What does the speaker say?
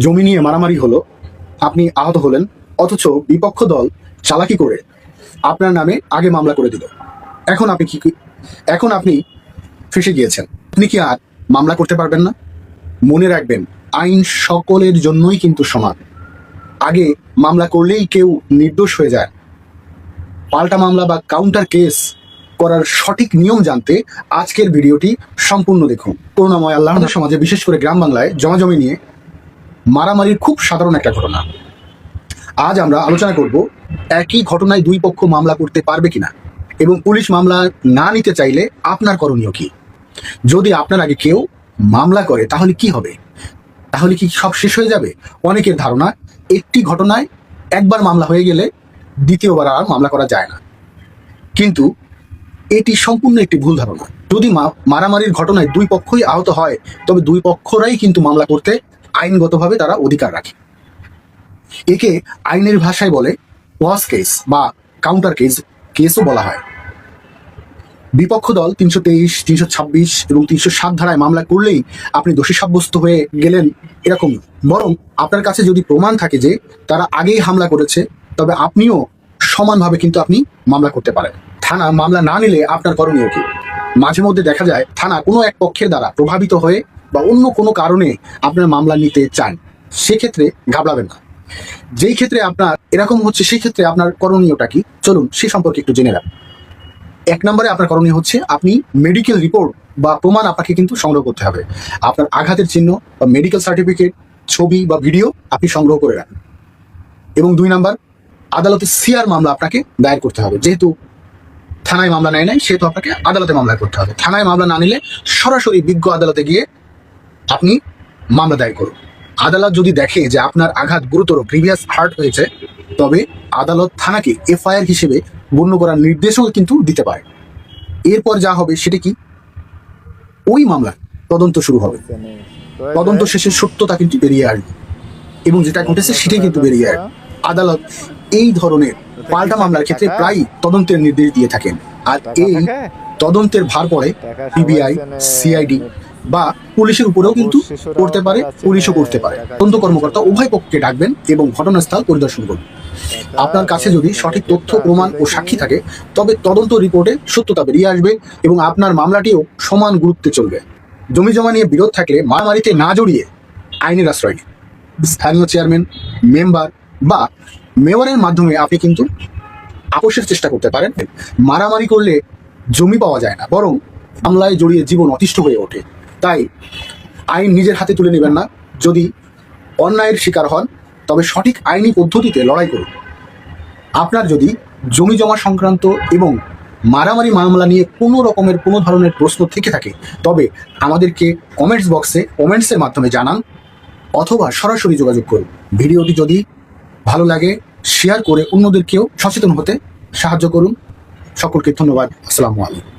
জমি নিয়ে মারামারি হলো, আপনি আহত হলেন, অথচ বিপক্ষ দল চালাকি করে আপনার নামে আগে মামলা করে দিল। এখন আপনি ফেঁসে গিয়েছেন। আপনি কি আর মামলা করতে পারবেন না? মনে রাখবেন, আইন সকলের জন্যই কিন্তু সমান। আগে মামলা করলেই কেউ নির্দোষ হয়ে যায়। পাল্টা মামলা বা কাউন্টার কেস করার সঠিক নিয়ম জানতে আজকের ভিডিওটি সম্পূর্ণ দেখুন। করুণাময় আল্লাহর সমাজে, বিশেষ করে গ্রাম বাংলায় জমি নিয়ে মারামারির খুব সাধারণ একটা ঘটনা। আজ আমরা আলোচনা করব একই ঘটনায় দুই পক্ষ মামলা করতে পারবে কিনা, এবং পুলিশ মামলা না নিতে চাইলে আপনার করণীয় কি। যদি আপনার আগে কেউ মামলা করে তাহলে কি হবে? তাহলে কি সব শেষ হয়ে যাবে? অনেকের ধারণা একটি ঘটনায় একবার মামলা হয়ে গেলে দ্বিতীয়বার আর মামলা করা যায় না, কিন্তু এটি সম্পূর্ণ একটি ভুল ধারণা। যদি মারামারির ঘটনায় দুই পক্ষই আহত হয়, তবে দুই পক্ষরাই কিন্তু মামলা করতে আইনগতভাবে তারা অধিকার রাখে। একে আইনের ভাষায় বলে ওয়াস কেস বা কাউন্টার কেসও বলা হয়। বিপক্ষ দল 323, 326 এবং 307 ধারায় মামলা করলেই আপনি দোষী সাব্যস্ত হয়ে গেলেন, এরকম। বরং আপনার কাছে যদি প্রমাণ থাকে যে তারা আগেই হামলা করেছে, তবে আপনিও সমানভাবে কিন্তু আপনি মামলা করতে পারেন। থানা মামলা না নিলে আপনার করণীয় কি? মাঝে মধ্যে দেখা যায় থানা কোনো এক পক্ষের দ্বারা প্রভাবিত হয়ে বা অন্য কোনো কারণে আপনার মামলা নিতে চান। সেক্ষেত্রে ঘাবড়াবেন না। যেই ক্ষেত্রে আপনার এরকম হচ্ছে, সেই ক্ষেত্রে আপনার করণীয়টা কি, চলুন সে সম্পর্কে একটু জেনে রাখুন। 1 নম্বরে আপনার করণীয় হচ্ছে, আপনি মেডিকেল রিপোর্ট বা প্রমাণ আপনাকে কিন্তু সংগ্রহ করতে হবে। আপনার আঘাতের চিহ্ন বা মেডিকেল সার্টিফিকেট, ছবি বা ভিডিও আপনি সংগ্রহ করে রাখুন। এবং 2 নম্বর, আদালতে সিআর মামলা আপনাকে দায়ের করতে হবে। যেহেতু থানায় মামলা নেয় নাই, সেহেতু আপনাকে আদালতে মামলা করতে হবে। থানায় মামলা না নিলে সরাসরি বিজ্ঞ আদালতে গিয়ে আপনি মামলা দায়ের করুন। আদালত যদি দেখে যে আপনার আঘাত গুরুতর, প্রিভিয়াস হার্ট হয়েছে, তবে আদালত থানাকে এফআইআর হিসেবে গণ্য করার নির্দেশও কিন্তু দিতে পারে। এরপর যা হবে সেটা কি, ওই মামলার তদন্ত শুরু হবে। তদন্ত শেষে সত্যতা কিন্তু বেরিয়ে আসবে, এবং যেটা ঘটেছে সেটাই কিন্তু বেরিয়ে আসবে। আদালত এই ধরনের পাল্টা মামলার ক্ষেত্রে প্রায় তদন্তের নির্দেশ দিয়ে থাকেন, আর এই তদন্তের ভার পড়ে পিবিআই, সিআইডি বা পুলিশের উপরেও কিন্তু করতে পারে, পুলিশও করতে পারে। তদন্ত কর্মকর্তা উভয় পক্ষকে ডাকবেন এবং ঘটনাস্থল পরিদর্শন করবেন। আপনার কাছে যদি সঠিক তথ্য, প্রমাণ ও সাক্ষী থাকে, তবে তদন্ত রিপোর্টে সত্যতা বেরিয়ে আসবে এবং আপনার মামলাটিও সমান গুরুত্বে চলবে। জমি জমা নিয়ে বিরোধ থাকলে মারামারিতে না জড়িয়ে আইনের আশ্রয় নিন। স্থানীয় চেয়ারম্যান, মেম্বার বা মেয়রের মাধ্যমে আপনি কিন্তু আপোষের চেষ্টা করতে পারেন। মারামারি করলে জমি পাওয়া যায় না, বরং মামলায় জড়িয়ে জীবন অতিষ্ঠ হয়ে ওঠে। তাই আইন নিজের হাতে তুলে নেবেন না। যদি অন্যায়ের শিকার হন, তবে সঠিক আইনি পদ্ধতিতে লড়াই করুন। আপনার যদি জমি জমা সংক্রান্ত এবং মারামারি মামলা নিয়ে কোনো ধরনের প্রশ্ন থেকে থাকে, তবে আমাদেরকে কমেন্টসের মাধ্যমে জানান, অথবা সরাসরি যোগাযোগ করুন। ভিডিওটি যদি ভালো লাগে শেয়ার করে অন্যদেরকেও সচেতন হতে সাহায্য করুন। সকলকে ধন্যবাদ। আসসালামু আলাইকুম।